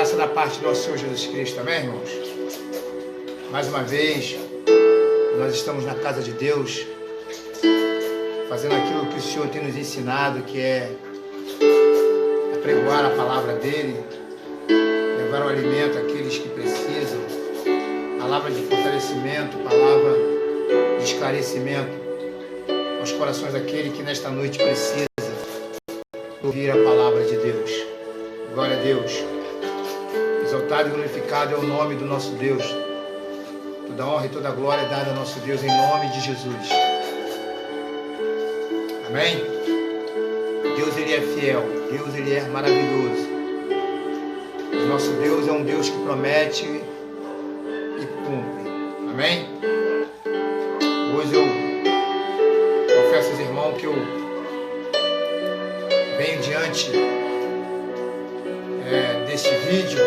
graça da parte do nosso Senhor Jesus Cristo, amém, irmãos? Mais uma vez, nós estamos na casa de Deus, fazendo aquilo que o Senhor tem nos ensinado, que é apregoar a palavra dEle, levar o alimento àqueles que precisam, palavra de fortalecimento, palavra de esclarecimento aos corações daquele que nesta noite precisa ouvir a palavra de Deus. Glória a Deus. Exaltado e glorificado é o nome do nosso Deus. Toda honra e toda glória é dada ao nosso Deus em nome de Jesus. Amém? Deus, Ele é fiel. Deus, Ele é maravilhoso. O nosso Deus é um Deus que promete e cumpre. Amém? Hoje eu confesso aos irmãos que eu venho diante deste vídeo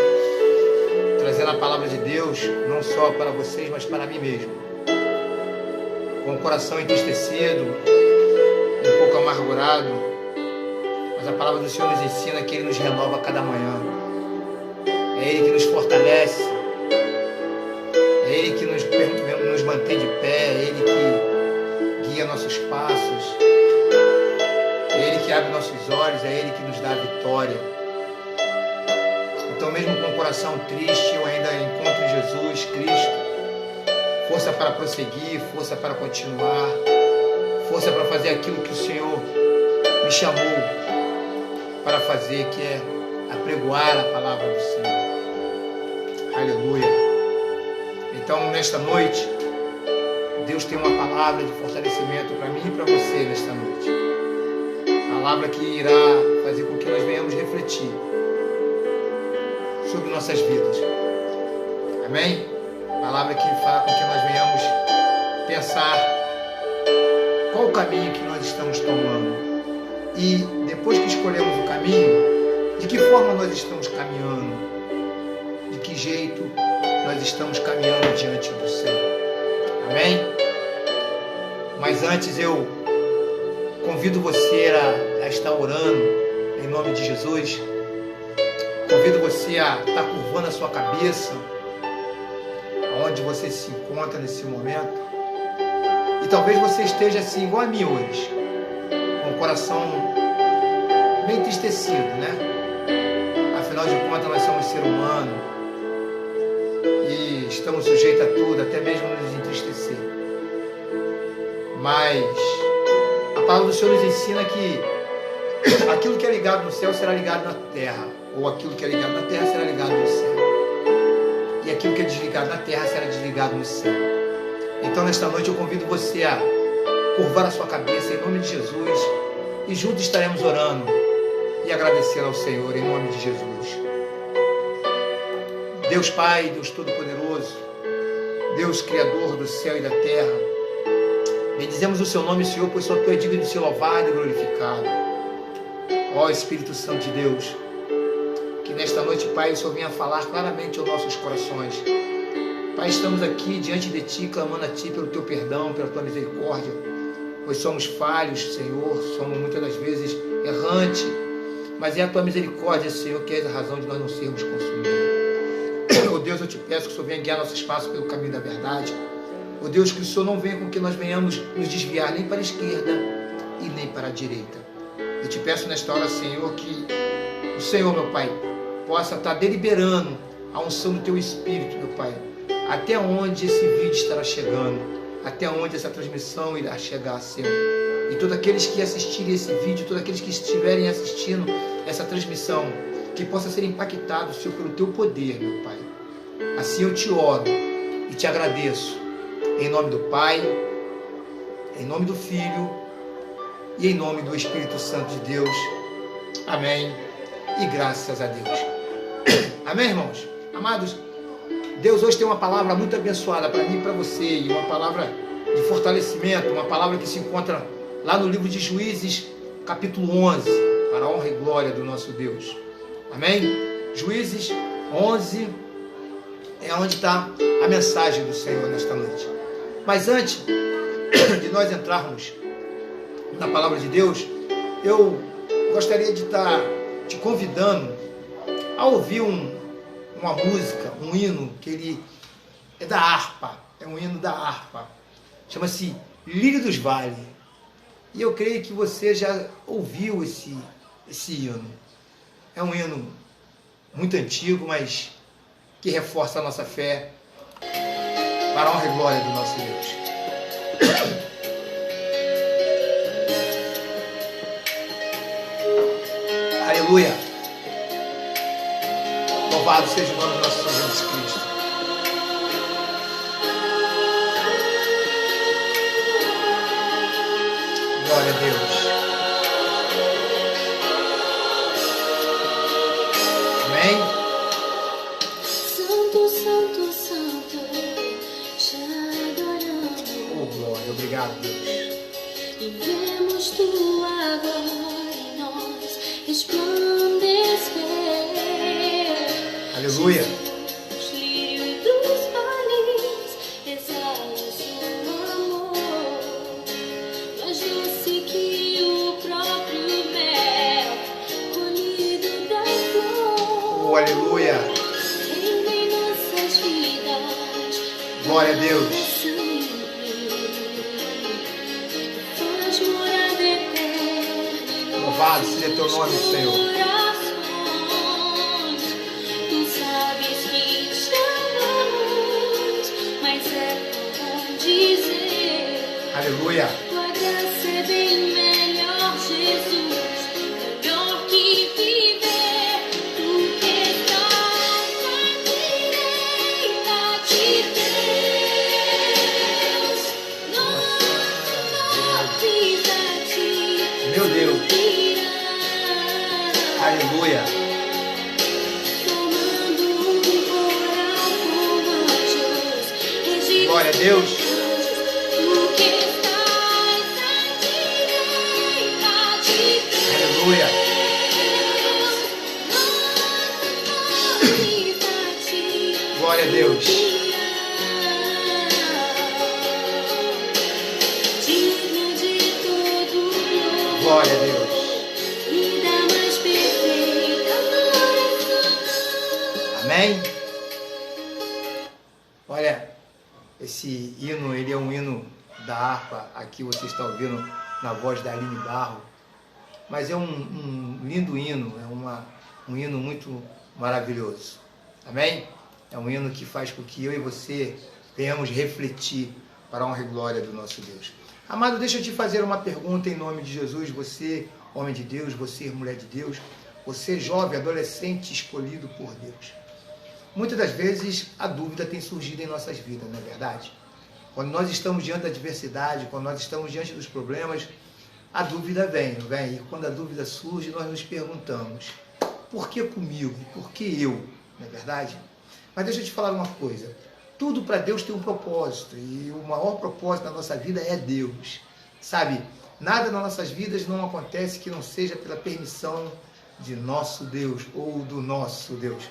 trazendo a palavra de Deus não só para vocês, mas para mim mesmo, com o coração entristecido, um pouco amargurado, mas a palavra do Senhor nos ensina que Ele nos renova a cada manhã, é Ele que nos fortalece, é Ele que nos mantém de pé, é Ele que guia nossos passos, é Ele que abre nossos olhos, é Ele que nos dá a vitória. Então, mesmo com o coração triste, eu ainda encontro em Jesus Cristo força para prosseguir, força para continuar, força para fazer aquilo que o Senhor me chamou para fazer, que é apregoar a palavra do Senhor. Aleluia. Então, nesta noite, Deus tem uma palavra de fortalecimento para mim e para você nesta noite. Palavra que irá fazer com que nós venhamos refletir sobre nossas vidas. Amém? Palavra que fará com que nós venhamos pensar qual o caminho que nós estamos tomando. E depois que escolhemos o caminho, de que forma nós estamos caminhando? De que jeito nós estamos caminhando diante do Senhor? Amém? Mas antes eu convido você a estar orando em nome de Jesus. Convido você a estar curvando a sua cabeça, aonde você se encontra nesse momento. E talvez você esteja assim, igual a mim hoje, com o coração bem entristecido, né? Afinal de contas, nós somos ser humano e estamos sujeitos a tudo, até mesmo nos entristecer. Mas a palavra do Senhor nos ensina que aquilo que é ligado no céu será ligado na terra, ou aquilo que é ligado na terra será ligado no céu, e aquilo que é desligado na terra será desligado no céu. Então, nesta noite, eu convido você a curvar a sua cabeça em nome de Jesus, e juntos estaremos orando e agradecendo ao Senhor em nome de Jesus. Deus Pai, Deus Todo-Poderoso, Deus Criador do céu e da terra, bendizemos o seu nome, Senhor, pois só Tu é digno de ser louvado e glorificado. Ó Espírito Santo de Deus, que nesta noite, Pai, o Senhor venha falar claramente aos nossos corações. Pai, estamos aqui diante de Ti, clamando a Ti pelo Teu perdão, pela Tua misericórdia, pois somos falhos, Senhor, somos muitas das vezes errantes, mas é a Tua misericórdia, Senhor, que é a razão de nós não sermos consumidos. Oh Deus, eu Te peço que o Senhor venha guiar nossos passos pelo caminho da verdade. Oh Deus, que o Senhor não venha com que nós venhamos nos desviar nem para a esquerda e nem para a direita. Eu Te peço nesta hora, Senhor, que o Senhor, meu Pai, possa estar deliberando a unção do Teu Espírito, meu Pai, até onde esse vídeo estará chegando, até onde essa transmissão irá chegar, Senhor. E todos aqueles que assistirem esse vídeo, todos aqueles que estiverem assistindo essa transmissão, que possa ser impactado, Senhor, pelo Teu poder, meu Pai. Assim eu Te oro e Te agradeço, em nome do Pai, em nome do Filho e em nome do Espírito Santo de Deus. Amém. E graças a Deus. Amém, irmãos? Amados, Deus hoje tem uma palavra muito abençoada para mim e para você, e uma palavra de fortalecimento, uma palavra que se encontra lá no livro de Juízes, capítulo 11, para a honra e glória do nosso Deus. Amém? Juízes 11 é onde está a mensagem do Senhor nesta noite. Mas antes de nós entrarmos na palavra de Deus, eu gostaria de estar te convidando a ouvir um uma música, um hino, que ele é da harpa, é um hino da harpa. Chama-se Lírio dos Vales. E eu creio que você já ouviu esse hino. É um hino muito antigo, mas que reforça a nossa fé para a honra e glória do nosso Deus. Aleluia! Louvado seja o nome do nosso Senhor Jesus Cristo. Glória a Deus. Amém? Santo, santo, santo, te adoramos. Oh, glória. Obrigado, Deus. E vemos tua glória em nós resplandecer. Aleluia. Jesus, lírio dos vales, exala seu amor. Mais doce que o próprio mel, colhido da flor. Oh, aleluia. Reina em nossas vidas. Glória a Deus. Faz morada eterna. Louvado seja teu nome, Senhor. Tu sabes que te amamos, mas é bom dizer. Aleluia. Tua graça é bem melhor, Jesus, melhor que viver. Tu que estás à direita de Deus, nosso vida te Meu Deus. irá. Aleluia. Tomando um coral com anjos, Glória a Deus. tu que estás à direita de Deus, Aleluia. nossa vida te Glória a Deus. irá. Digno de todo louvor, Glória a Deus. vida mais perfeita, adoração. Amém? Olha, esse hino, ele é um hino da harpa. Aqui você está ouvindo na voz da Aline Barro. Mas é um lindo hino, é um hino muito maravilhoso. Amém? É um hino que faz com que eu e você venhamos refletir para a honra e glória do nosso Deus. Amado, deixa eu te fazer uma pergunta em nome de Jesus. Você, homem de Deus, você, mulher de Deus, você, jovem, adolescente escolhido por Deus. Muitas das vezes a dúvida tem surgido em nossas vidas, não é verdade? Quando nós estamos diante da adversidade, quando nós estamos diante dos problemas, a dúvida vem. E quando a dúvida surge, nós nos perguntamos: por que comigo? Por que eu? Não é verdade? Mas deixa eu te falar uma coisa. Tudo para Deus tem um propósito. E o maior propósito da nossa vida é Deus. Sabe? Nada nas nossas vidas não acontece que não seja pela permissão de nosso Deus ou do nosso Deus.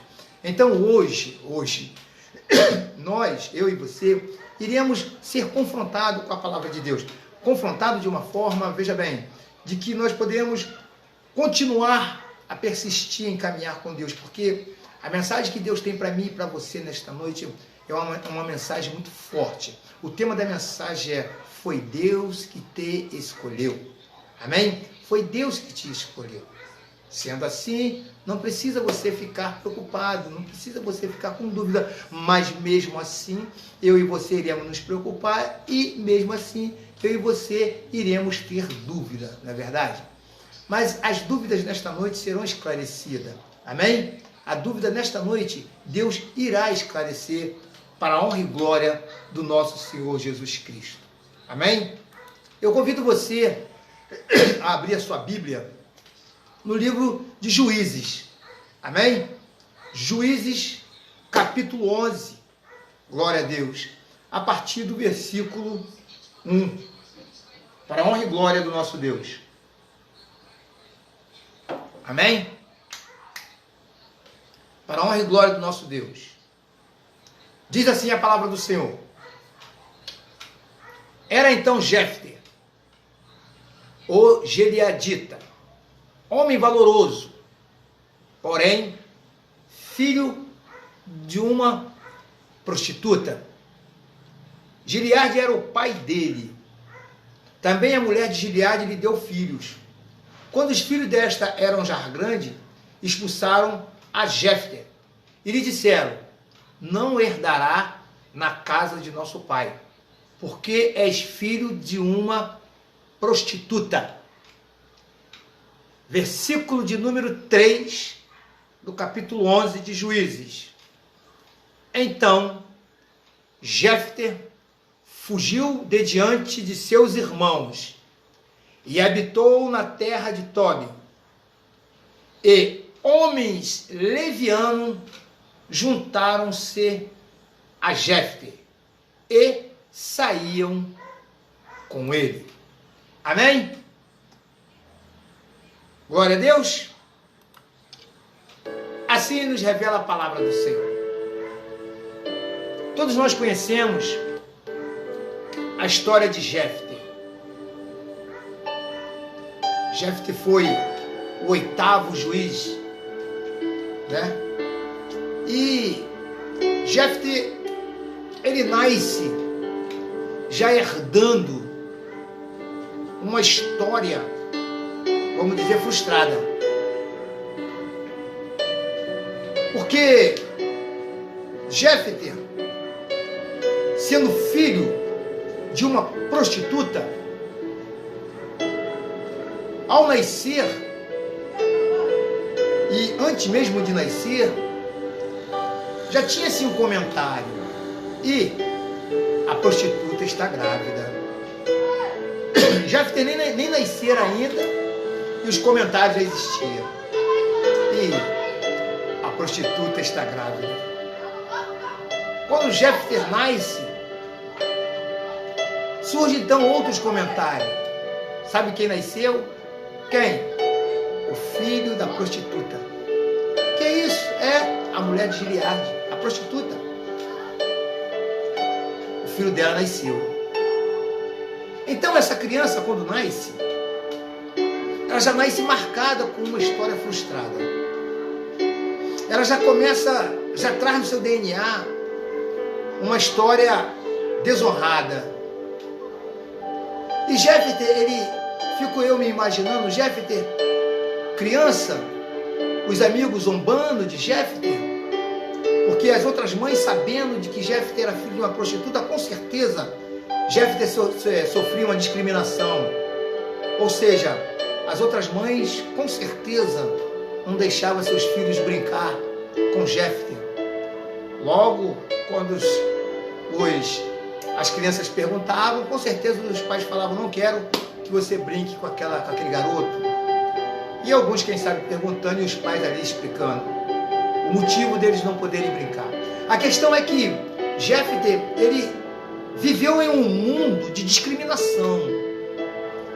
Então hoje, nós, eu e você, iremos ser confrontados com a palavra de Deus. Confrontado de uma forma, veja bem, de que nós podemos continuar a persistir em caminhar com Deus, porque a mensagem que Deus tem para mim e para você nesta noite é uma mensagem muito forte. O tema da mensagem é: foi Deus que te escolheu. Amém? Foi Deus que te escolheu. Sendo assim, não precisa você ficar preocupado, não precisa você ficar com dúvida, mas mesmo assim, eu e você iremos nos preocupar e mesmo assim, eu e você iremos ter dúvida, não é verdade? Mas as dúvidas nesta noite serão esclarecidas, amém? A dúvida nesta noite, Deus irá esclarecer para a honra e glória do nosso Senhor Jesus Cristo, amém? Eu convido você a abrir a sua Bíblia no livro de Juízes, amém? Juízes, capítulo 11, glória a Deus, a partir do versículo 1, para a honra e glória do nosso Deus, amém? Para a honra e glória do nosso Deus. Diz assim a palavra do Senhor: era então Jefté, o Gileadita, homem valoroso, porém filho de uma prostituta. Gileade era o pai dele. Também a mulher de Gileade lhe deu filhos. Quando os filhos desta eram já grandes, expulsaram a Jefté e lhe disseram: não herdará na casa de nosso pai, porque és filho de uma prostituta. Versículo de número 3 do capítulo 11 de Juízes. Então Jefté fugiu de diante de seus irmãos e habitou na terra de Tobi. E homens levianos juntaram-se a Jefté e saíam com ele. Amém? Glória a Deus. Assim nos revela a palavra do Senhor. Todos nós conhecemos a história de Jefté. Jefté foi o 8º juiz, né? E Jefté, ele nasce já herdando uma história, vamos dizer, frustrada. Porque Jefté, sendo filho de uma prostituta, ao nascer, e antes mesmo de nascer, já tinha-se um comentário: e a prostituta está grávida. Jefté nem nascer ainda, e os comentários já existiam: e a prostituta está grávida. Quando Jefté nasce, surgem então outros comentários. Sabe quem nasceu? Quem? O filho da prostituta. Que é isso? É a mulher de Gileade, a prostituta. O filho dela nasceu. Então essa criança, quando nasce, ela já nasce marcada com uma história frustrada. Ela já começa, já traz no seu DNA uma história desonrada. E Jefté, fico eu me imaginando, Jefté, criança, os amigos zombando de Jefté, porque as outras mães, sabendo de que Jefté era filho de uma prostituta, com certeza Jefté sofria uma discriminação. Ou seja, as outras mães, com certeza, não deixavam seus filhos brincar com Jefté. Logo, quando as crianças perguntavam, com certeza os pais falavam: não quero que você brinque com aquele garoto. E alguns, quem sabe, perguntando, e os pais ali explicando o motivo deles não poderem brincar. A questão é que Jefté, ele viveu em um mundo de discriminação.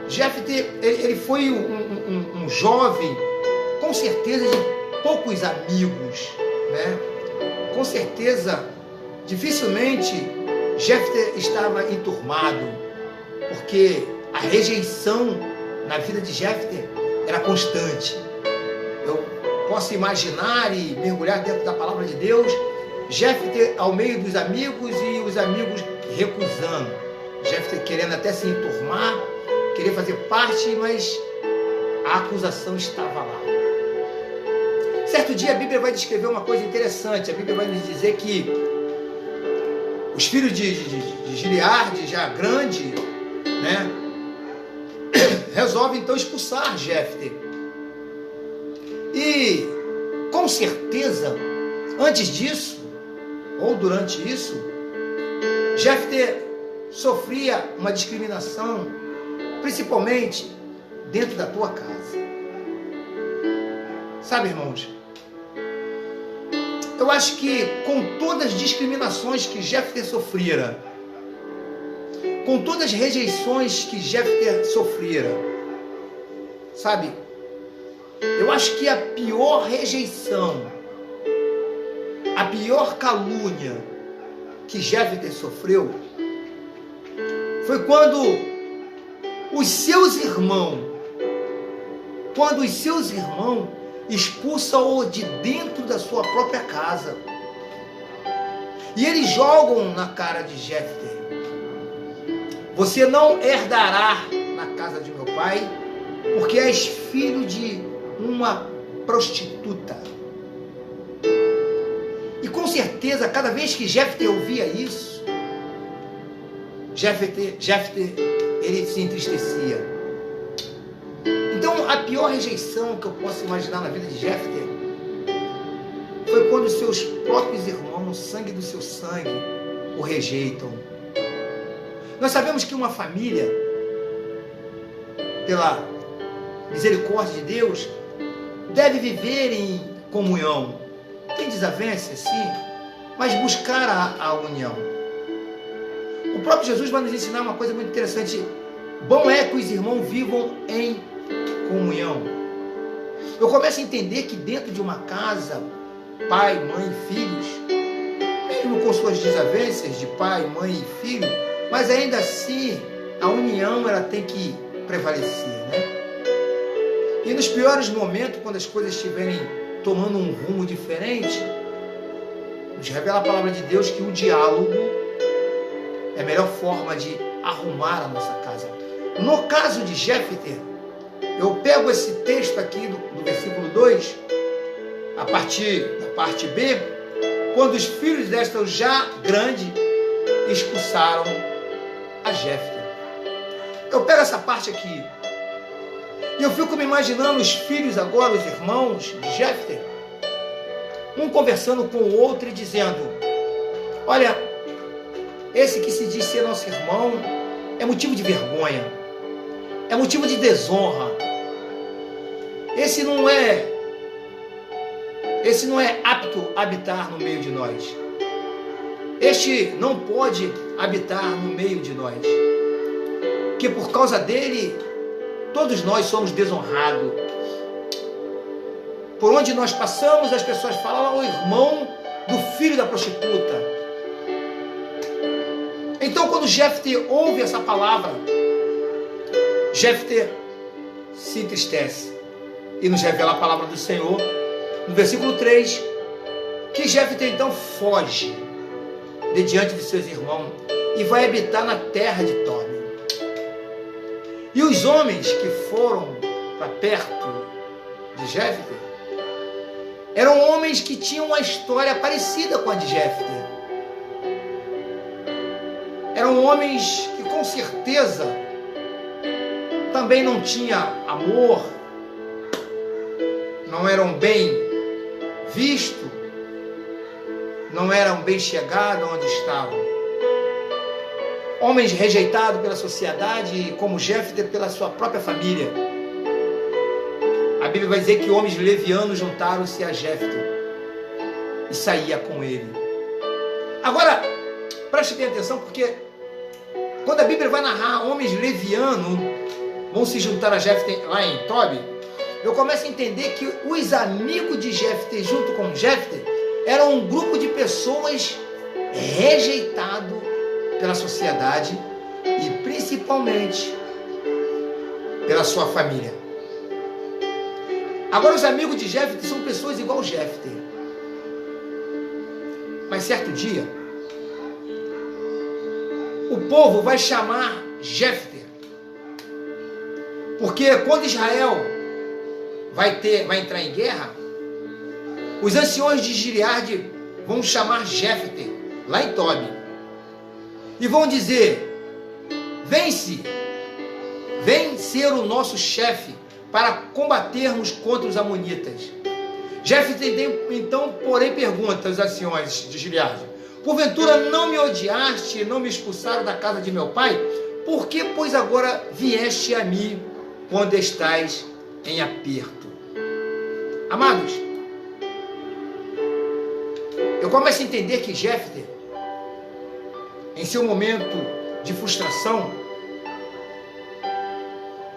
Jefté, ele foi um jovem, com certeza, de poucos amigos, né? Com certeza, dificilmente Jefté estava enturmado, porque a rejeição na vida de Jefté era constante. Eu posso imaginar e mergulhar dentro da palavra de Deus, Jefté ao meio dos amigos e os amigos recusando. Jefté querendo até se enturmar, querer fazer parte, mas a acusação estava lá. Certo dia a Bíblia vai descrever uma coisa interessante. A Bíblia vai nos dizer que os filhos de Gileade, já grande, né, resolve então expulsar Jefté. E com certeza, antes disso, ou durante isso, Jefté sofria uma discriminação, principalmente dentro da tua casa. Sabe, irmãos, eu acho que com todas as discriminações que Jefté sofria, com todas as rejeições que Jefté sofria, sabe, eu acho que a pior rejeição, a pior calúnia que Jefté sofreu foi quando os seus irmãos expulsam-o de dentro da sua própria casa. E eles jogam na cara de Jefté: você não herdará na casa de meu pai, porque és filho de uma prostituta. E com certeza, cada vez que Jefté ouvia isso, Jefté ele se entristecia. Então, a pior rejeição que eu posso imaginar na vida de Jefté foi quando seus próprios irmãos, sangue do seu sangue, o rejeitam. Nós sabemos que uma família, pela misericórdia de Deus, deve viver em comunhão. Tem desavença, sim, mas buscar a união. O próprio Jesus vai nos ensinar uma coisa muito interessante. Bom é que os irmãos vivam em comunhão. Eu começo a entender que dentro de uma casa, pai, mãe, filhos, mesmo com suas desavenças de pai, mãe e filho, mas ainda assim a união ela tem que prevalecer, né? E nos piores momentos, quando as coisas estiverem tomando um rumo diferente, nos revela a palavra de Deus que o diálogo é a melhor forma de arrumar a nossa casa. No caso de Jefté, eu pego esse texto aqui do versículo 2, a partir da parte B, quando os filhos desta já grande expulsaram a Jefté. Eu pego essa parte aqui e eu fico me imaginando os filhos agora, os irmãos de Jefté, um conversando com o outro e dizendo: olha, esse que se diz ser nosso irmão é motivo de vergonha, é motivo de desonra. Esse não é apto a habitar no meio de nós. Este não pode habitar no meio de nós, que por causa dele todos nós somos desonrados. Por onde nós passamos, as pessoas falam: o irmão do filho da prostituta. Então, quando Jefté ouve essa palavra, Jefté se entristece. E nos revela a palavra do Senhor, no versículo 3, que Jefté então foge de diante de seus irmãos e vai habitar na terra de Tobi. E os homens que foram para perto de Jefté eram homens que tinham uma história parecida com a de Jefté. Eram homens que com certeza também não tinham amor, não eram bem vistos, não eram bem chegados onde estavam. Homens rejeitados pela sociedade, como Jefté, pela sua própria família. A Bíblia vai dizer que homens levianos juntaram-se a Jefté e saía com ele. Agora, preste bem atenção, porque quando a Bíblia vai narrar homens levianos vão se juntar a Jefté lá em Tobi, eu começo a entender que os amigos de Jefté, junto com Jefté, eram um grupo de pessoas rejeitado pela sociedade e principalmente pela sua família. Agora, os amigos de Jefté são pessoas igual Jefté. Mas certo dia, o povo vai chamar Jefté, porque quando Israel vai entrar em guerra, os anciões de Gileade vão chamar Jefté lá em Tobi e vão dizer: vem ser o nosso chefe para combatermos contra os amonitas. Jefté então, porém, pergunta aos anciões de Gileade: porventura não me odiaste, não me expulsaram da casa de meu pai? Por que, pois, agora vieste a mim quando estás em aperto? Amados, eu começo a entender que Jefté, em seu momento de frustração,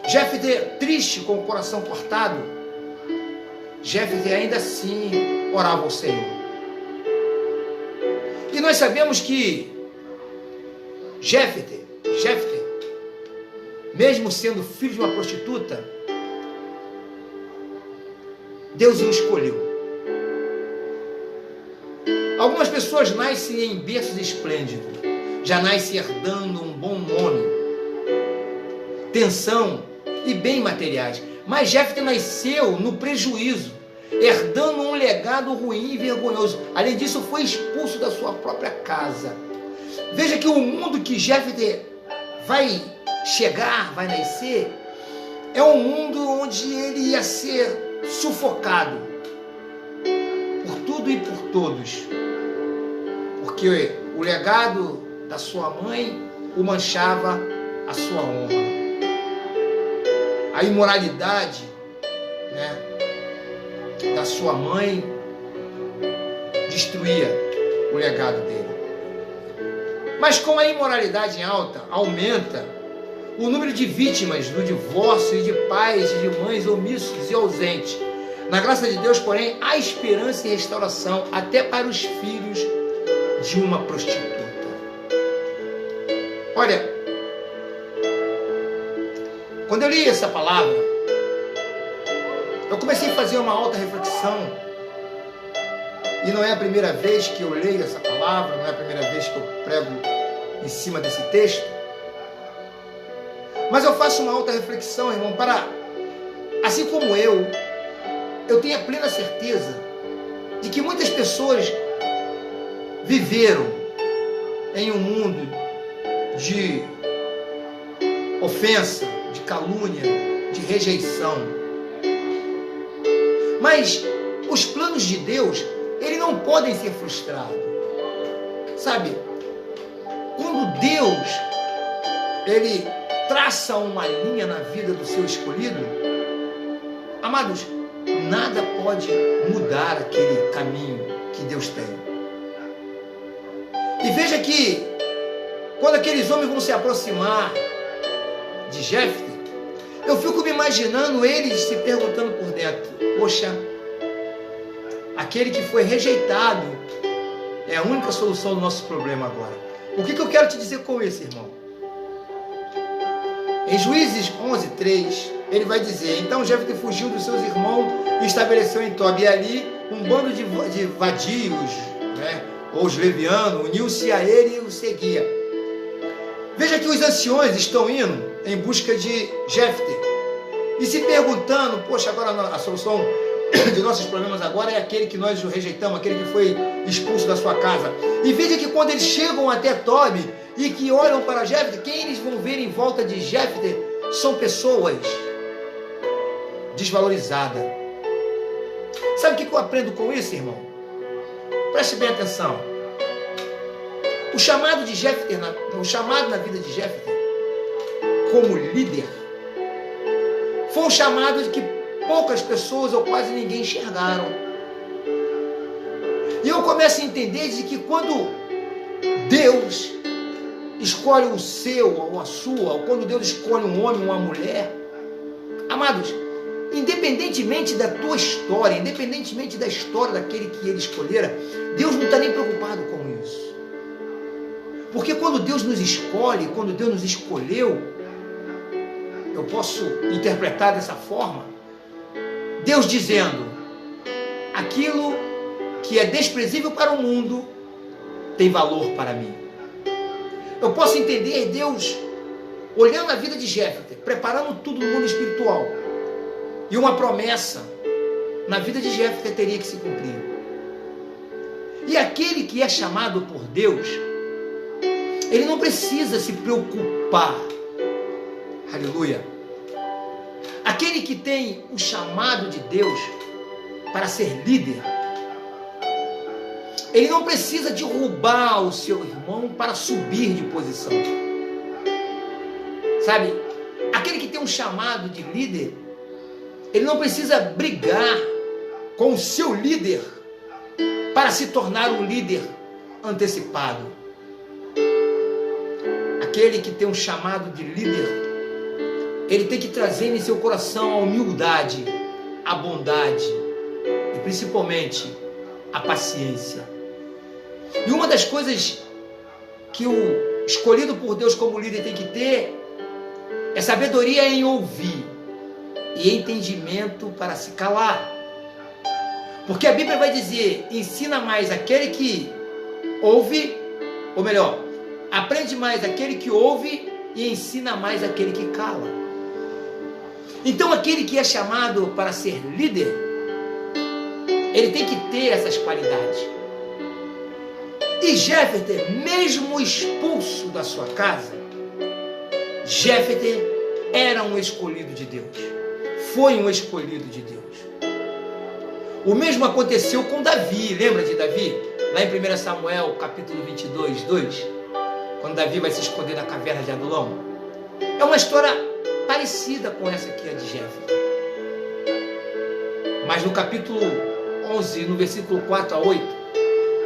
Jefté triste, com o coração cortado, Jefté ainda assim orava ao Senhor. E nós sabemos que Jefté, mesmo sendo filho de uma prostituta, Deus o escolheu. Algumas pessoas nascem em berços esplêndidos, já nascem herdando um bom nome, tensão e bem materiais. Mas Jefté nasceu no prejuízo, herdando um legado ruim e vergonhoso. Além disso, foi expulso da sua própria casa. Veja que o mundo que Jefté vai chegar, vai nascer, é um mundo onde ele ia ser sufocado por tudo e por todos, porque o legado da sua mãe o manchava a sua honra. A imoralidade, né, da sua mãe destruía o legado dele. Mas com a imoralidade em alta, aumenta o número de vítimas do divórcio e de pais e de mães omissos e ausentes. Na graça de Deus, porém, há esperança e restauração até para os filhos de uma prostituta. Olha, quando eu li essa palavra, eu comecei a fazer uma alta reflexão. E não é a primeira vez que eu leio essa palavra, não é a primeira vez que eu prego em cima desse texto. Mas eu faço uma alta reflexão, irmão, para, assim como eu tenho a plena certeza de que muitas pessoas viveram em um mundo de ofensa, de calúnia, de rejeição. Mas os planos de Deus, eles não podem ser frustrados. Sabe, quando Deus, ele traça uma linha na vida do seu escolhido, amados, nada pode mudar aquele caminho que Deus tem. E veja que quando aqueles homens vão se aproximar de Jefté, eu fico me imaginando eles se perguntando por dentro: poxa, aquele que foi rejeitado é a única solução do nosso problema agora. O que eu quero te dizer com isso, irmão? Em Juízes 11:3, ele vai dizer: então Jefté fugiu dos seus irmãos e estabeleceu em Tob, e ali um bando de vadios, né, ou os levianos, uniu-se a ele e o seguia. Veja que os anciões estão indo em busca de Jefté e se perguntando: poxa, agora a solução de nossos problemas agora é aquele que nós rejeitamos, aquele que foi expulso da sua casa. E veja que quando eles chegam até Tob e que olham para Jefté, quem eles vão ver em volta de Jefté são pessoas desvalorizadas. Sabe o que eu aprendo com isso, irmão? Preste bem atenção. O chamado de Jefté, o chamado na vida de Jefté como líder, foi um chamado de que poucas pessoas ou quase ninguém enxergaram. E eu começo a entender de que quando Deus escolhe o seu ou a sua, ou quando Deus escolhe um homem ou uma mulher, amados, independentemente da tua história, independentemente da história daquele que ele escolhera, Deus não está nem preocupado com isso. Porque quando Deus nos escolhe, quando Deus nos escolheu, eu posso interpretar dessa forma, Deus dizendo: aquilo que é desprezível para o mundo tem valor para mim. Eu posso entender Deus olhando a vida de Jefté, preparando tudo no mundo espiritual, e uma promessa na vida de Jefté teria que se cumprir. E aquele que é chamado por Deus, ele não precisa se preocupar. Aleluia. Aquele que tem o chamado de Deus para ser líder, ele não precisa derrubar o seu irmão para subir de posição. Sabe, aquele que tem um chamado de líder, ele não precisa brigar com o seu líder para se tornar um líder antecipado. Aquele que tem um chamado de líder, ele tem que trazer em seu coração a humildade, a bondade e principalmente a paciência. E uma das coisas que o escolhido por Deus como líder tem que ter é sabedoria em ouvir e entendimento para se calar. Porque a Bíblia vai dizer: ensina mais aquele que ouve, ou melhor, aprende mais aquele que ouve e ensina mais aquele que cala. Então aquele que é chamado para ser líder, ele tem que ter essas qualidades. E Jefté, mesmo expulso da sua casa, Jefté era um escolhido de Deus. Foi um escolhido de Deus. O mesmo aconteceu com Davi. Lembra de Davi? Lá em 1 Samuel, capítulo 22, 2. Quando Davi vai se esconder na caverna de Adulão. É uma história parecida com essa aqui, a de Jefté. Mas no capítulo 11, no versículo 4 a 8,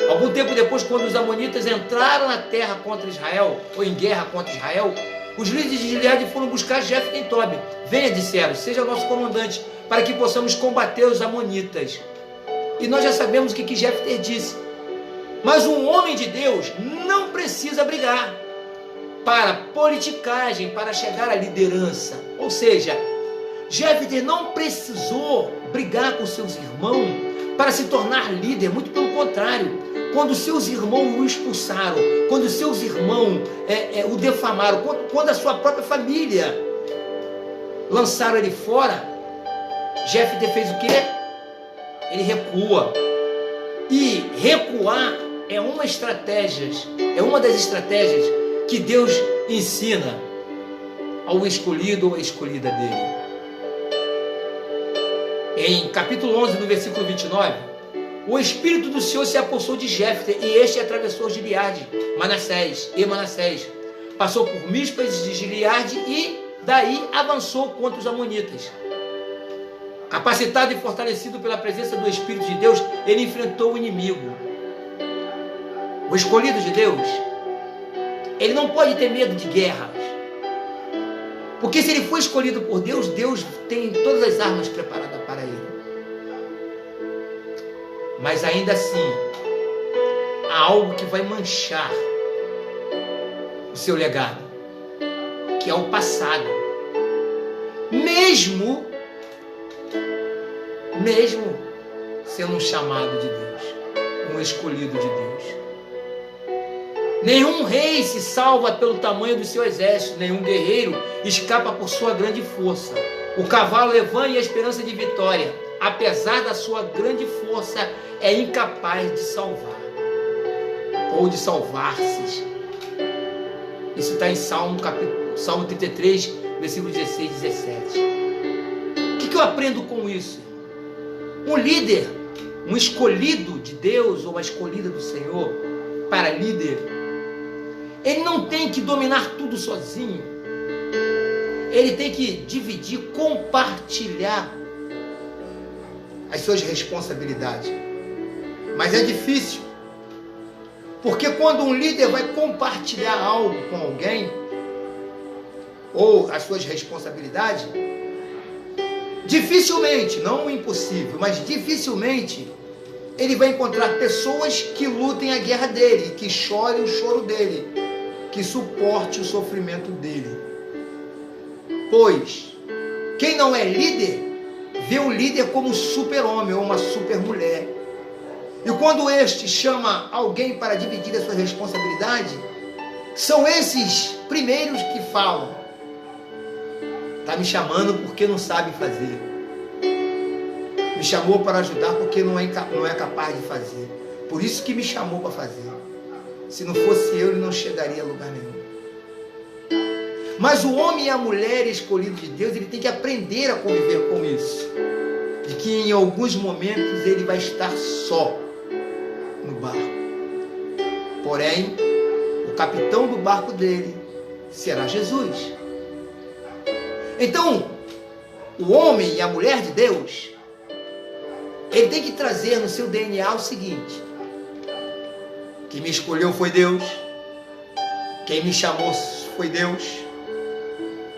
algum tempo depois, quando os amonitas entraram na terra contra Israel, ou em guerra contra Israel, os líderes de Gileade foram buscar Jefté em Tobi. Venha, disseram, seja nosso comandante, para que possamos combater os amonitas. E nós já sabemos o que Jefté disse. Mas um homem de Deus não precisa brigar para politicagem, para chegar à liderança. Ou seja, Jefté não precisou brigar com seus irmãos para se tornar líder, muito pelo contrário. Quando seus irmãos o expulsaram, quando seus irmãos o defamaram, quando a sua própria família lançaram ele fora, Jefté fez o quê? Ele recua. E recuar é uma das estratégias que Deus ensina ao escolhido ou à escolhida dele. Em capítulo 11, no versículo 29, o Espírito do Senhor se apossou de Jefté, e este atravessou Gileade, Manassés. Passou por Mispas de Gileade e daí avançou contra os amonitas. Capacitado e fortalecido pela presença do Espírito de Deus, ele enfrentou o inimigo. O escolhido de Deus, ele não pode ter medo de guerras. Porque se ele for escolhido por Deus, Deus tem todas as armas preparadas para ele. Mas ainda assim, há algo que vai manchar o seu legado, que é o passado. Mesmo sendo um chamado de Deus, um escolhido de Deus. Nenhum rei se salva pelo tamanho do seu exército, nenhum guerreiro escapa por sua grande força. O cavalo levanta a esperança de vitória, apesar da sua grande força, é incapaz de salvar, ou de salvar-se. Isso está em Salmo 33, versículo 16 e 17. O que eu aprendo com isso? Um líder, um escolhido de Deus, ou uma escolhida do Senhor, para líder, ele não tem que dominar tudo sozinho. Ele tem que dividir, compartilhar as suas responsabilidades. Mas é difícil, porque quando um líder vai compartilhar algo com alguém, ou as suas responsabilidades, dificilmente, não impossível, mas dificilmente, ele vai encontrar pessoas que lutem a guerra dele, que chorem o choro dele, que suporte o sofrimento dele. Pois, quem não é líder, vê o líder como um super-homem ou uma super-mulher. E quando este chama alguém para dividir a sua responsabilidade, são esses primeiros que falam: está me chamando porque não sabe fazer. Me chamou para ajudar porque não é capaz de fazer. Por isso que me chamou para fazer. Se não fosse eu, ele não chegaria a lugar nenhum. Mas o homem e a mulher escolhidos de Deus, ele tem que aprender a conviver com isso. De que em alguns momentos ele vai estar só no barco. Porém, o capitão do barco dele será Jesus. Então, o homem e a mulher de Deus, ele tem que trazer no seu DNA o seguinte: quem me escolheu foi Deus, quem me chamou foi Deus,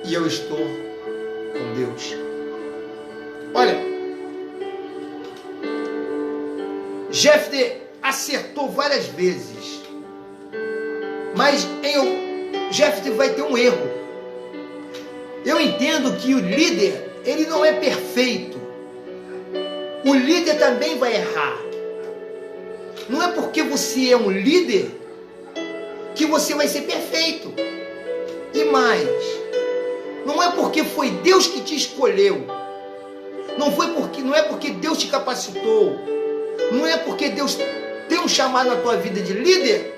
e eu estou com Deus. Olha, Jefté acertou várias vezes, mas Jefté vai ter um erro. Eu entendo que o líder, ele não é perfeito. O líder também vai errar. não é porque você é um líder que você vai ser perfeito. E mais, não é porque foi Deus que te escolheu, não é porque Deus te capacitou, não é porque Deus tem um chamado na tua vida de líder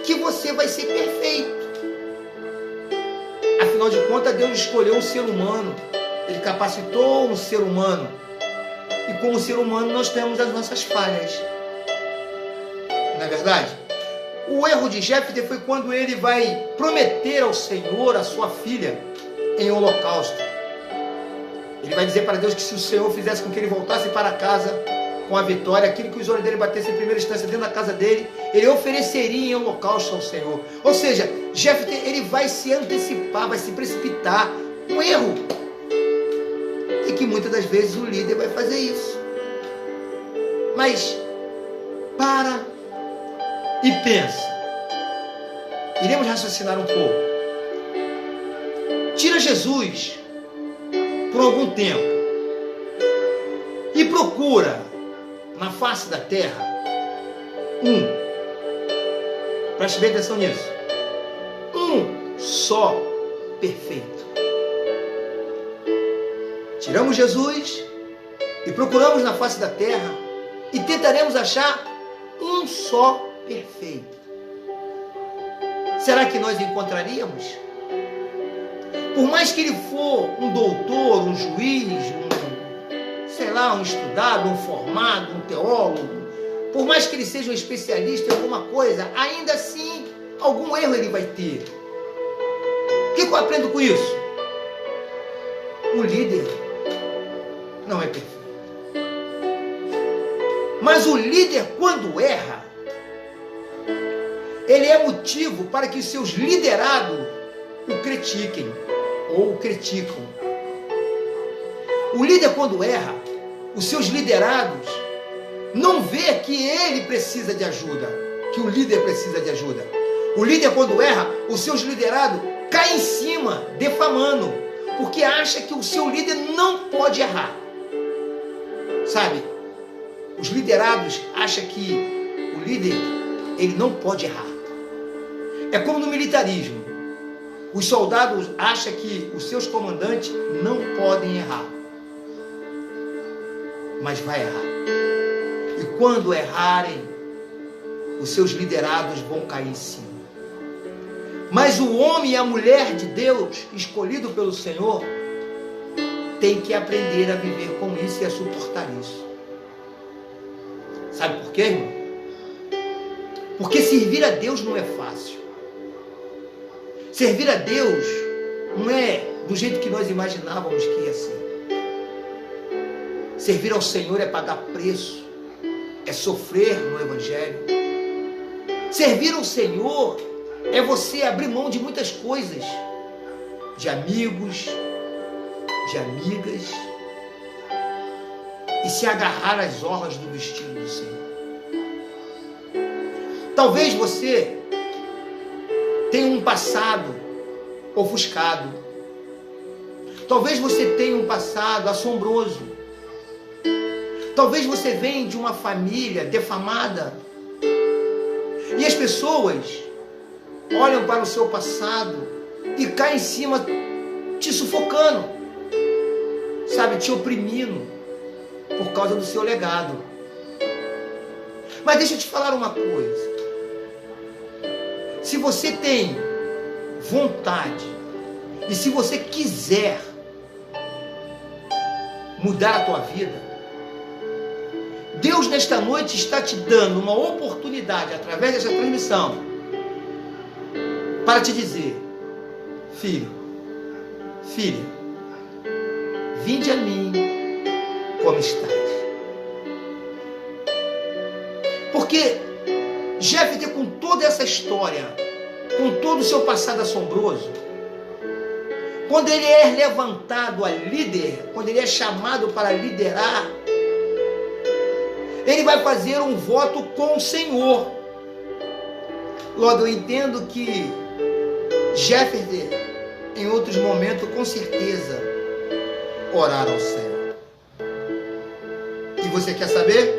que você vai ser perfeito. Afinal de contas, Deus escolheu um ser humano, Ele capacitou um ser humano, e como ser humano nós temos as nossas falhas, não é verdade? O erro de Jefté foi quando ele vai prometer ao Senhor a sua filha em holocausto. Ele vai dizer para Deus que se o Senhor fizesse com que ele voltasse para casa com a vitória, aquilo que os olhos dele batessem em primeira instância dentro da casa dele, ele ofereceria em holocausto ao Senhor. Ou seja, Jefté, ele vai se antecipar, vai se precipitar. Um erro. E que muitas das vezes o líder vai fazer isso. Mas, para e pensa. Iremos raciocinar um pouco. Tira Jesus por algum tempo e procura na face da terra preste bem atenção nisso, um só perfeito. Tiramos Jesus e procuramos na face da terra e tentaremos achar um só perfeito. Será que nós encontraríamos? Por mais que ele for um doutor, um juiz, um estudado, um formado, um teólogo, por mais que ele seja um especialista em alguma coisa, ainda assim, algum erro ele vai ter. O que eu aprendo com isso? O líder não é perfeito. Mas o líder, quando erra, ele é motivo para que os seus liderados o critiquem ou o criticam. O líder, quando erra, os seus liderados não vê que ele precisa de ajuda, que o líder precisa de ajuda. O líder, quando erra, os seus liderados caem em cima, defamando, porque acha que o seu líder não pode errar. Sabe? Os liderados acham que o líder, ele não pode errar. É como no militarismo. Os soldados acham que os seus comandantes não podem errar. Mas vai errar. E quando errarem, os seus liderados vão cair em cima. Mas o homem e a mulher de Deus, escolhido pelo Senhor, tem que aprender a viver com isso e a suportar isso. Sabe por quê, irmão? Porque servir a Deus não é fácil. Servir a Deus não é do jeito que nós imaginávamos que ia ser. Servir ao Senhor é pagar preço, é sofrer no Evangelho. Servir ao Senhor é você abrir mão de muitas coisas, de amigos, de amigas, e se agarrar às orlas do vestido do Senhor. Talvez você tenha um passado ofuscado. Talvez você tenha um passado assombroso. Talvez você venha de uma família defamada. E as pessoas olham para o seu passado e caem em cima te sufocando. Sabe, te oprimindo por causa do seu legado. Mas deixa eu te falar uma coisa. Se você tem vontade e se você quiser mudar a tua vida, Deus nesta noite está te dando uma oportunidade através dessa transmissão para te dizer: filho, filha, vinde a mim como estás. Porque Jefté, com toda essa história, com todo o seu passado assombroso, quando ele é levantado a líder, quando ele é chamado para liderar, ele vai fazer um voto com o Senhor. Logo, eu entendo que Jefté, em outros momentos, com certeza, orar ao céu. E você quer saber?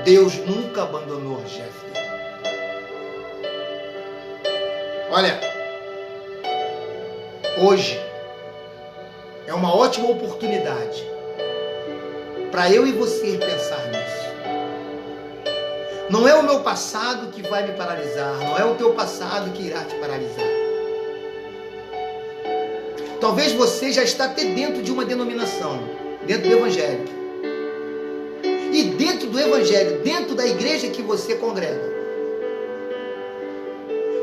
Deus nunca abandonou Jefté. Olha, hoje é uma ótima oportunidade para eu e você pensar nisso. Não é o meu passado que vai me paralisar, não é o teu passado que irá te paralisar. Talvez você já está até dentro de uma denominação, dentro do Evangelho. E dentro do Evangelho, dentro da igreja que você congrega,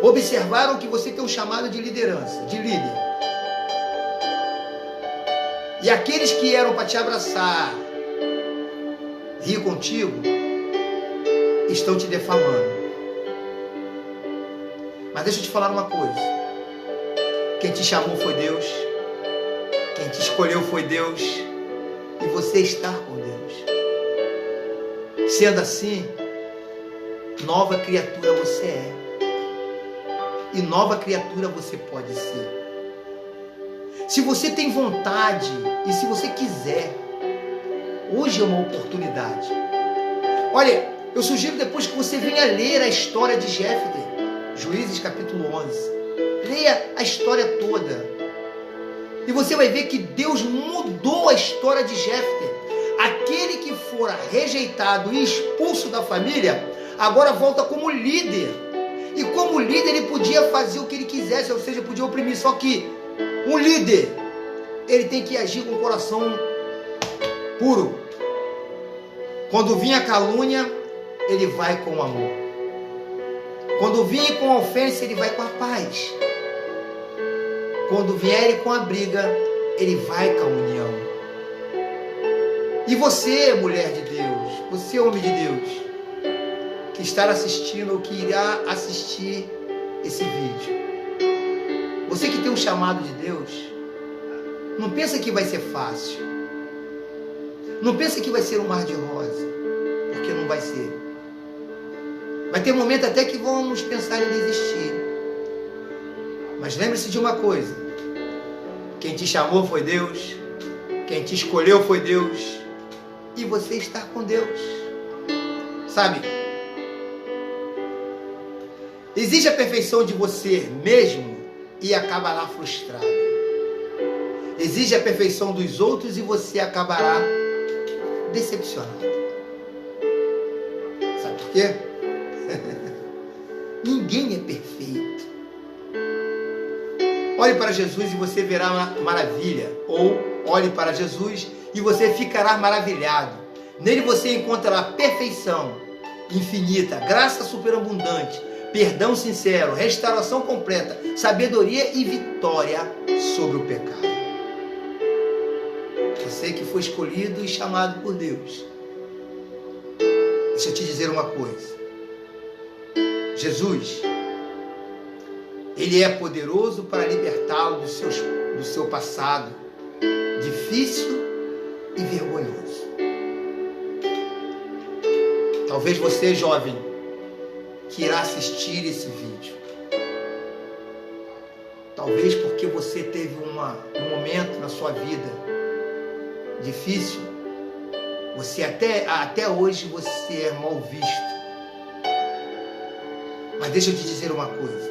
observaram que você tem um chamado de liderança, de líder. E aqueles que eram para te abraçar, rir contigo, estão te defamando. Mas deixa eu te falar uma coisa. Quem te chamou foi Deus. Quem te escolheu foi Deus. E você está com Deus. Sendo assim, nova criatura você é. E nova criatura você pode ser. Se você tem vontade e se você quiser, hoje é uma oportunidade. Olha, eu sugiro depois que você venha ler a história de Jefté, Juízes capítulo 11. Leia a história toda. E você vai ver que Deus mudou a história de Jefté. Aquele que fora rejeitado e expulso da família, agora volta como líder. E como líder ele podia fazer o que ele quisesse, ou seja, podia oprimir. Só que um líder, ele tem que agir com o coração puro. Quando vinha a calúnia, ele vai com o amor. Quando vier com a ofensa, ele vai com a paz. Quando vier com a briga, ele vai com a união. E você, mulher de Deus, você, homem de Deus, que está assistindo ou que irá assistir esse vídeo, você que tem um chamado de Deus, não pensa que vai ser fácil. Não pensa que vai ser um mar de rosa, porque não vai ser. Vai ter momento até que vamos pensar em desistir. Mas lembre-se de uma coisa. Quem te chamou foi Deus. Quem te escolheu foi Deus. E você está com Deus. Sabe? Exige a perfeição de você mesmo e acabará frustrado. Exige a perfeição dos outros e você acabará decepcionado. Sabe por quê? Ninguém é perfeito. Olhe para Jesus e você verá uma maravilha. Ou olhe para Jesus e você ficará maravilhado. Nele você encontrará perfeição infinita, graça superabundante, perdão sincero, restauração completa, sabedoria e vitória sobre o pecado. Você que foi escolhido e chamado por Deus. Deixa eu te dizer uma coisa. Jesus, Ele é poderoso para libertá-lo do seu passado difícil e vergonhoso. Talvez você, jovem, que irá assistir esse vídeo, talvez porque você teve um momento na sua vida difícil, você até hoje você é mal visto. Mas deixa eu te dizer uma coisa.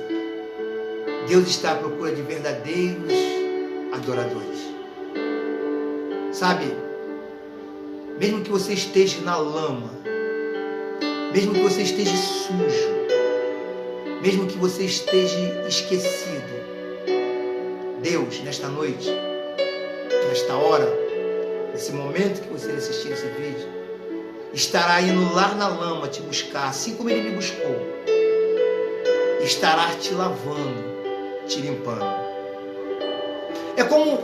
Deus está à procura de verdadeiros adoradores. Sabe? Mesmo que você esteja na lama, mesmo que você esteja sujo, mesmo que você esteja esquecido, Deus, nesta noite, nesta hora, nesse momento que você assistir esse vídeo, estará indo lá na lama te buscar, assim como Ele me buscou. Estará te lavando, te limpando. É como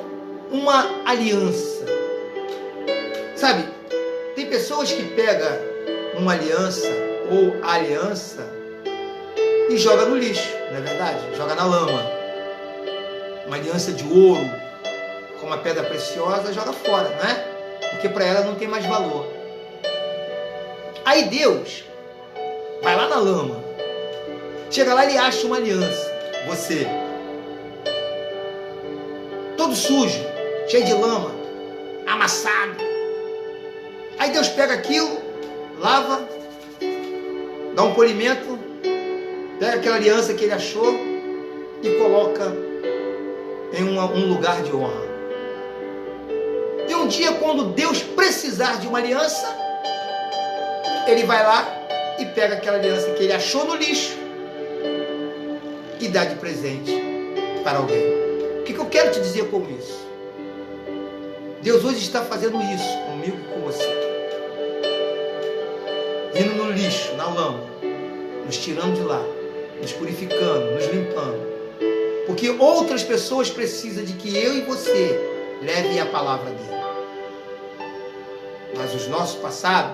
uma aliança. Sabe, tem pessoas que pegam uma aliança ou a aliança e joga no lixo, não é verdade? Joga na lama. Uma aliança de ouro, com uma pedra preciosa, joga fora, não é? Porque para ela não tem mais valor. Aí Deus vai lá na lama. Chega lá e ele acha uma aliança. Você, todo sujo, cheio de lama, amassado. Aí Deus pega aquilo, lava dá um polimento, pega aquela aliança que ele achou e coloca em um lugar de honra. E um dia, quando Deus precisar de uma aliança, ele vai lá e pega aquela aliança que ele achou no lixo e dá de presente para alguém. O que eu quero te dizer com isso? Deus hoje está fazendo isso comigo e com você. Indo no lixo, na lama, nos tirando de lá, nos purificando, nos limpando. Porque outras pessoas precisam de que eu e você levem a palavra dele. Mas os nossos passados,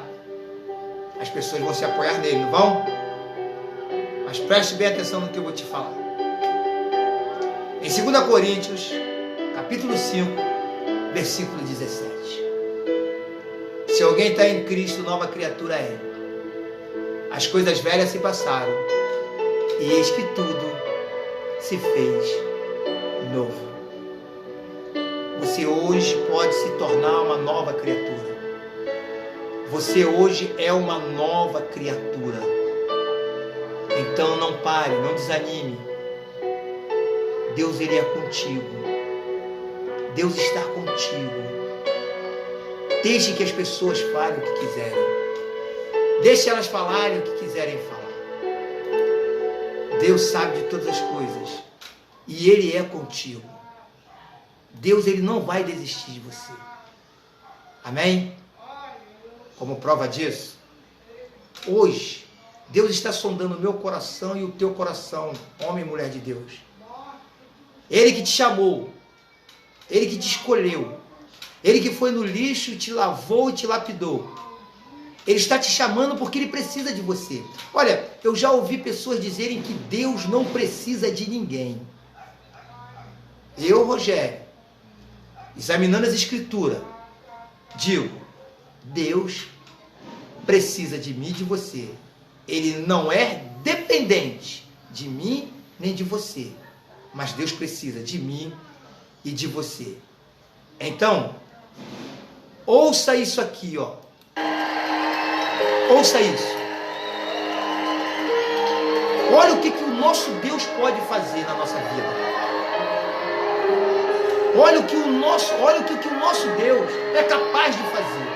as pessoas vão se apoiar nele, não vão? Mas preste bem atenção no que eu vou te falar. Em 2 Coríntios, capítulo 5, versículo 17. Se alguém está em Cristo, nova criatura é. As coisas velhas se passaram, e eis que tudo se fez novo. Você hoje pode se tornar uma nova criatura. Você hoje é uma nova criatura. Então não pare, não desanime. Deus, ele é contigo. Deus está contigo. Deixe que as pessoas falem o que quiserem. Deixe elas falarem o que quiserem falar. Deus sabe de todas as coisas. E ele é contigo. Deus, ele não vai desistir de você. Amém? Como prova disso, hoje, Deus está sondando o meu coração e o teu coração, homem e mulher de Deus. Ele que te chamou, ele que te escolheu, ele que foi no lixo, te lavou e te lapidou. Ele está te chamando porque ele precisa de você. Olha, eu já ouvi pessoas dizerem que Deus não precisa de ninguém. Eu, Rogério, examinando as escrituras, digo, Deus precisa de mim e de você. Ele não é dependente de mim nem de você. Mas Deus precisa de mim e de você. Então, ouça isso aqui, ó. Ouça isso. Olha o que o nosso Deus pode fazer na nossa vida. Olha o que o nosso Deus é capaz de fazer.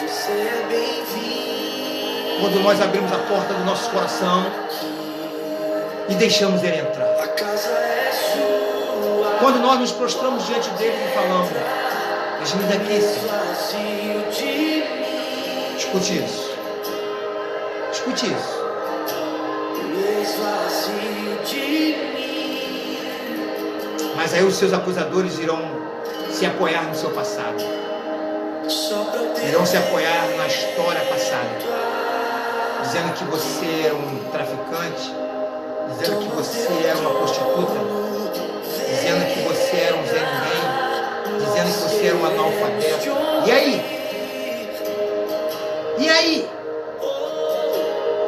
Você é bem-vindo. Quando nós abrimos a porta do nosso coração e deixamos ele entrar. A casa é sua. Quando nós nos prostramos diante dele e falamos, deixa-me daqui, Senhor. Vazio de mim. Escute isso. Escute isso. Esvazio de mim. Mas aí os seus acusadores irão se apoiar no seu passado. Só pra eu ter Irão se apoiar na história passada. Dizendo que você era um traficante. Dizendo que você era uma prostituta. Dizendo que você era um Zé Ninguém. Dizendo que você era um analfabeto. E aí? E aí?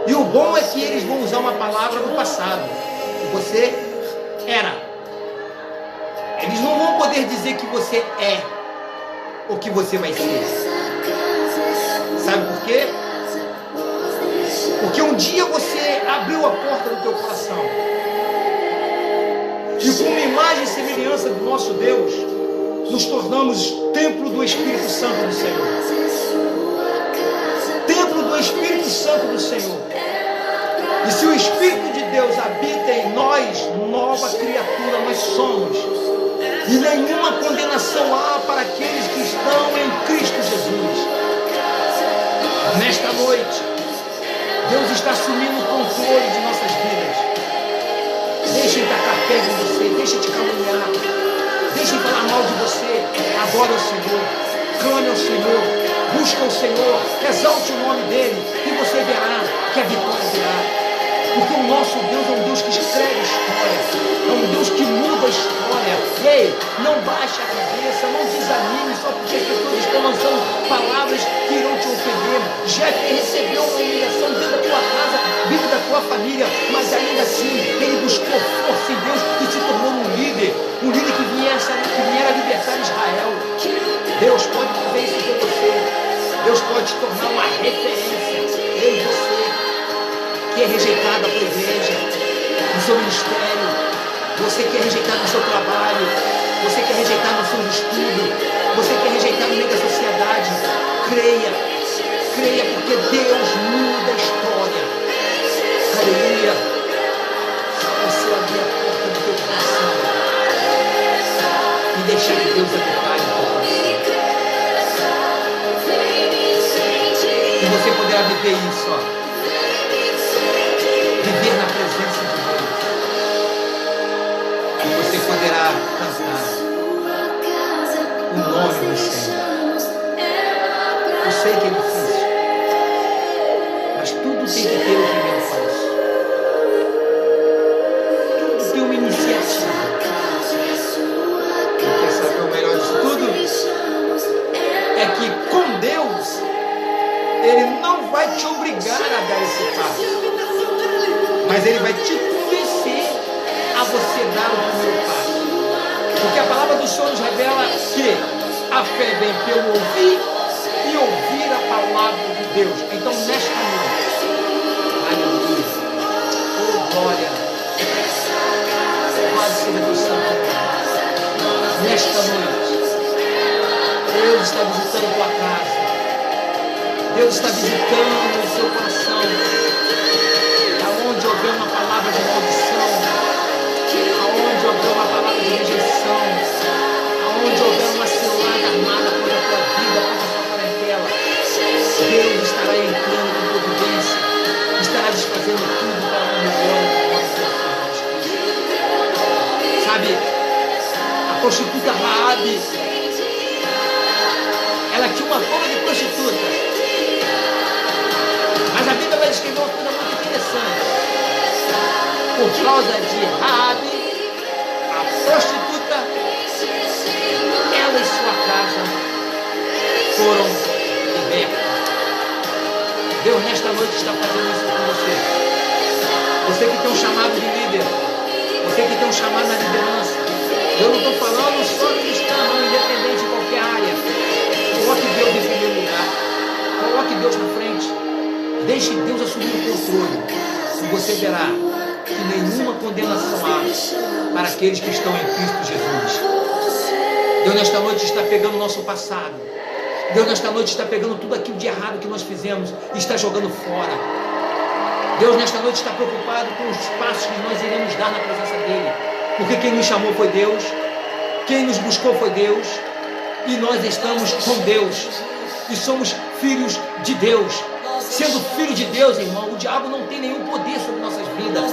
E o bom é que eles vão usar uma palavra do passado. Que você era. Eles não vão poder dizer que você é. Ou que você vai ser. Sabe por quê? Porque um dia você abriu a porta do teu coração. E com uma imagem e semelhança do nosso Deus, nos tornamos templo do Espírito Santo do Senhor. Templo do Espírito Santo do Senhor. E se o Espírito de Deus habita em nós, nova criatura nós somos. E nenhuma condenação há para aqueles que estão em Cristo Jesus. Nesta noite, Deus está assumindo o controle de nossas vidas. Deixa ele tacar pedra em você, deixa te caluniar, deixa ele falar mal de você. Adora o Senhor, clame ao Senhor, busca o Senhor, exalte o nome dele e você verá que a vitória virá. Porque o nosso Deus é um Deus que escreve história, é um Deus que muda a história. Ei, não baixe a cabeça, não desanime só porque as pessoas estão lançando palavras que irão te ofender. Jeff recebeu uma humilhação dentro da tua casa, dentro da tua família, mas ainda assim ele buscou força em Deus e se tornou um líder que viera libertar Israel. Deus pode fazer isso com você. Deus pode te tornar uma referência. Eu e você, que é seu ministério, você que é rejeitado no seu trabalho, você que é rejeitado no seu estudo, você que é rejeitado no meio da sociedade, creia, creia, porque Deus muda a história. Aleluia. Só você abrir a porta do teu coração e deixar que Deus habitar em teu coração. E você poderá viver isso, ó. Viver na presença de Deus. E você poderá cantar o nome do Senhor. Eu sei que é difícil, mas tudo tem que ter o primeiro passo. Tudo tem uma iniciativa. E quer saber o melhor disso tudo? É que com Deus, Ele não vai te obrigar a dar esse passo, mas Ele vai te convencer a você dar o primeiro passo. Porque a palavra do Senhor nos revela que a fé vem pelo ouvir e ouvir a palavra de Deus. Então, nesta noite, aleluia, oh glória, louvado seja Deus Santo. Nesta noite, Deus está visitando tua casa, Deus está visitando o seu coração. Aonde houver uma palavra de maldição, aonde houver uma palavra de rejeição, aonde houver uma cilada armada contra a tua vida, contra a tua parentela, Deus estará entrando com providência, estará desfazendo tudo para o melhor de nós. Sabe, a prostituta Raabe, ela tinha uma fama de prostituta, mas a Bíblia vai descrever uma coisa muito interessante. Por causa de Raabe, a prostituta, ela e sua casa foram libertas. Deus nesta noite está fazendo isso com você. Você que tem um chamado de líder, você que tem um chamado na liderança. Eu não estou falando só cristão, independente de qualquer área. Coloque Deus em primeiro lugar. Coloque Deus na frente. Deixe Deus assumir o controle. E você verá que nenhuma condenação há para aqueles que estão em Cristo Jesus. Deus nesta noite está pegando o nosso passado. Deus nesta noite está pegando tudo aquilo de errado que nós fizemos e está jogando fora. Deus nesta noite está preocupado com os passos que nós iremos dar na presença dEle. Porque quem nos chamou foi Deus, quem nos buscou foi Deus, e nós estamos com Deus, e somos filhos de Deus. Sendo filho de Deus, irmão, o diabo não tem nenhum poder sobre nossas vidas.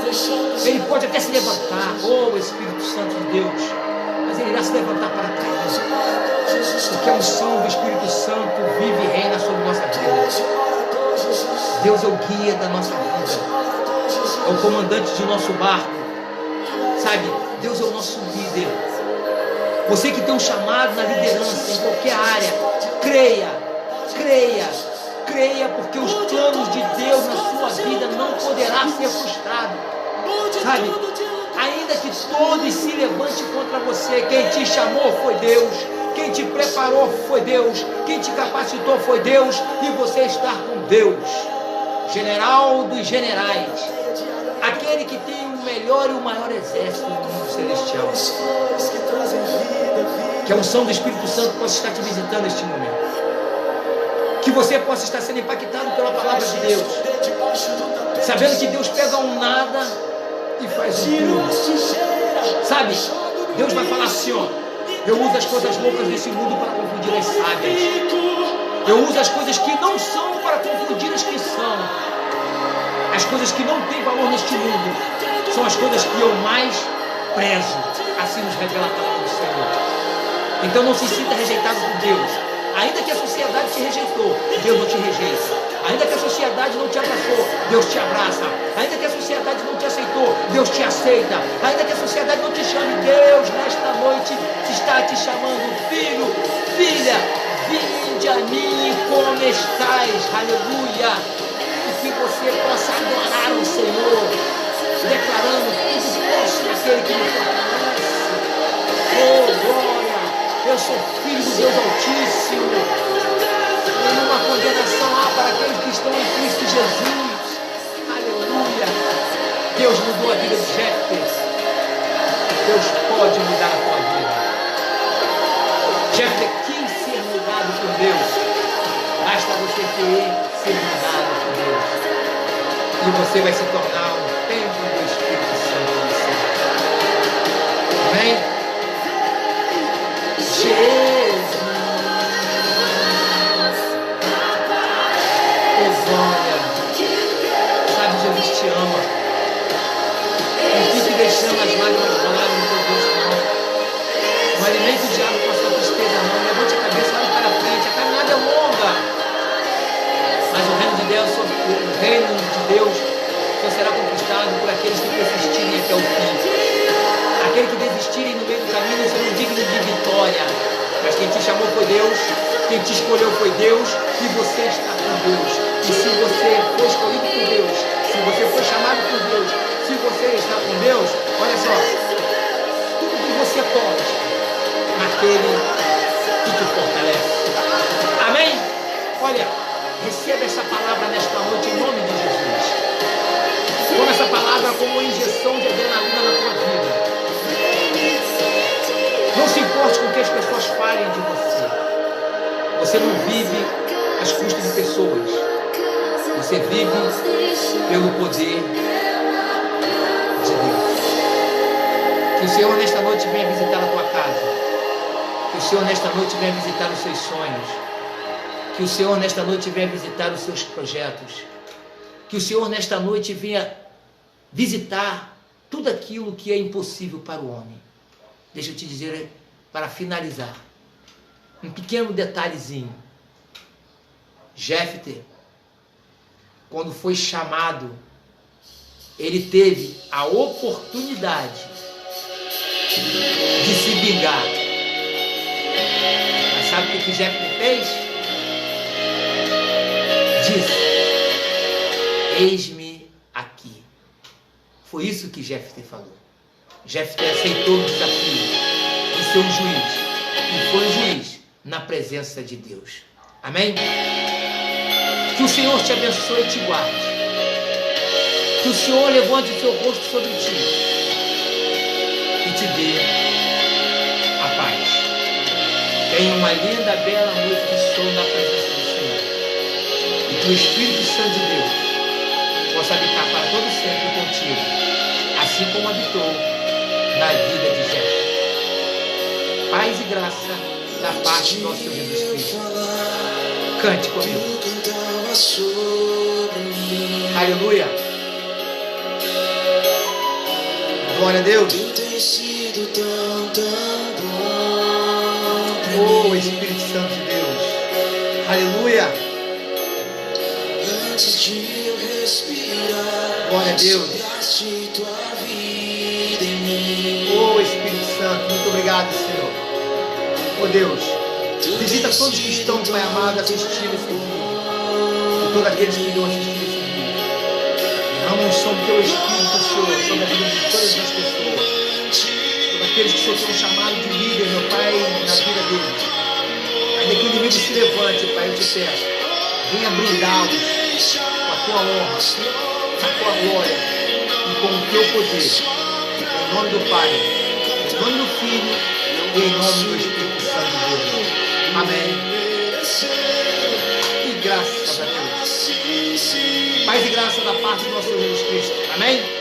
Ele pode até se levantar, oh Espírito Santo de Deus, mas ele irá se levantar para trás, porque a unção do Espírito Santo vive e reina sobre nossa vida. Deus é o guia da nossa vida, é o comandante de nosso barco, sabe? Deus é o nosso líder. Você que tem um chamado na liderança, em qualquer área, creia, creia, creia, porque os planos de Deus na sua vida não poderá ser frustrado, sabe? Ainda que todos se levante contra você, quem te chamou foi Deus, quem te preparou foi Deus, quem te capacitou foi Deus, e você está com Deus, general dos generais, aquele que tem o melhor e o maior exército do mundo celestial. Que a unção do Espírito Santo possa estar te visitando neste momento, que você possa estar sendo impactado pela palavra de Deus, sabendo que Deus pega um nada e faz um tudo. Sabe, Deus vai falar assim, ó: eu uso as coisas loucas desse mundo para confundir as sábias, eu uso as coisas que não são para confundir as que são. As coisas que não têm valor neste mundo são as coisas que eu mais prezo. Assim nos revela a palavra do Senhor. Então não se sinta rejeitado por Deus. Ainda que a sociedade te rejeitou, Deus não te rejeita. Ainda que a sociedade não te abraçou, Deus te abraça. Ainda que a sociedade não te aceitou, Deus te aceita. Ainda que a sociedade não te chame, Deus nesta noite está te chamando: filho, filha, vinde a mim como estás. Aleluia. E que você possa adorar o Senhor, declarando: tudo posso naquele que me fortalece. Oh glória, eu sou filho do Deus Altíssimo. Nenhuma condenação há para aqueles que estão em Cristo Jesus. Aleluia. Deus mudou a vida de Jefté, Deus pode mudar a tua vida. Jefté quis ser mudado por Deus. Basta você querer ser mudado por Deus. E você vai se tornar um templo do Espírito Santo do céu. Amém? Jesus, olha, sabe, Jesus te ama. Não fique deixando as lágrimas rolarem no teu rosto, não. Não alimente o diabo com a sua tristeza, não. Levante a cabeça, olhe para frente. A caminhada é longa. Mas o reino de Deus só será conquistado por aqueles que persistirem até o fim. Aqueles que desistirem no meio do caminho serão dignos de vitória. Mas quem te chamou foi Deus, quem te escolheu foi Deus, e você está com Deus. E se você foi escolhido por Deus, se você foi chamado por Deus, se você está com Deus, olha só, tudo que você pode naquele que te fortalece. Amém? Olha, receba essa palavra nesta noite em nome de Jesus. Toma essa palavra como uma injeção de adrenalina na tua vida. Não se importe com o que as pessoas falem de você. Você não vive às custas de pessoas. Você vive pelo poder de Deus. Que o Senhor nesta noite venha visitar a tua casa. Que o Senhor nesta noite venha visitar os seus sonhos. Que o Senhor nesta noite venha visitar os seus projetos. Que o Senhor nesta noite venha visitar tudo aquilo que é impossível para o homem. Deixa eu te dizer, para finalizar, um pequeno detalhezinho. Jefté, quando foi chamado, ele teve a oportunidade de se vingar. Mas sabe o que Jefté fez? Disse: eis-me aqui. Foi isso que Jefté falou. Jefté aceitou o desafio de ser um juiz. E foi um juiz na presença de Deus. Amém? Que o Senhor te abençoe e te guarde. Que o Senhor levante o seu rosto sobre ti e te dê a paz. Tenha uma linda, bela noite de sono na presença do Senhor. E que o Espírito Santo de Deus possa habitar para todo sempre contigo, assim como habitou na vida de Jefté. Paz e graça da parte do nosso Senhor Jesus Cristo. Cante comigo. Aleluia. Glória a Deus. Oh, Espírito Santo de Deus. Aleluia. Glória a Deus. Oh, Espírito Santo, muito obrigado, Senhor. Oh, Deus, visita todos que estão, Pai amado, assistindo esse vídeo. E todos aqueles que irão assistir esse vídeo. Derrama um som do Teu Espírito, Senhor, sobre a vida de todas as pessoas. Todos aqueles que o Senhor tem chamado de líder, meu Pai, na vida deles. Ainda que o inimigo se levante, Pai, eu te peço, venha brindá-los com a Tua honra, com a Tua glória e com o Teu poder. Em nome do Pai, em nome do Filho e em nome do Espírito Santo de Deus. Amém. E graças a Deus. Paz e graça da parte do nosso Senhor Jesus Cristo. Amém.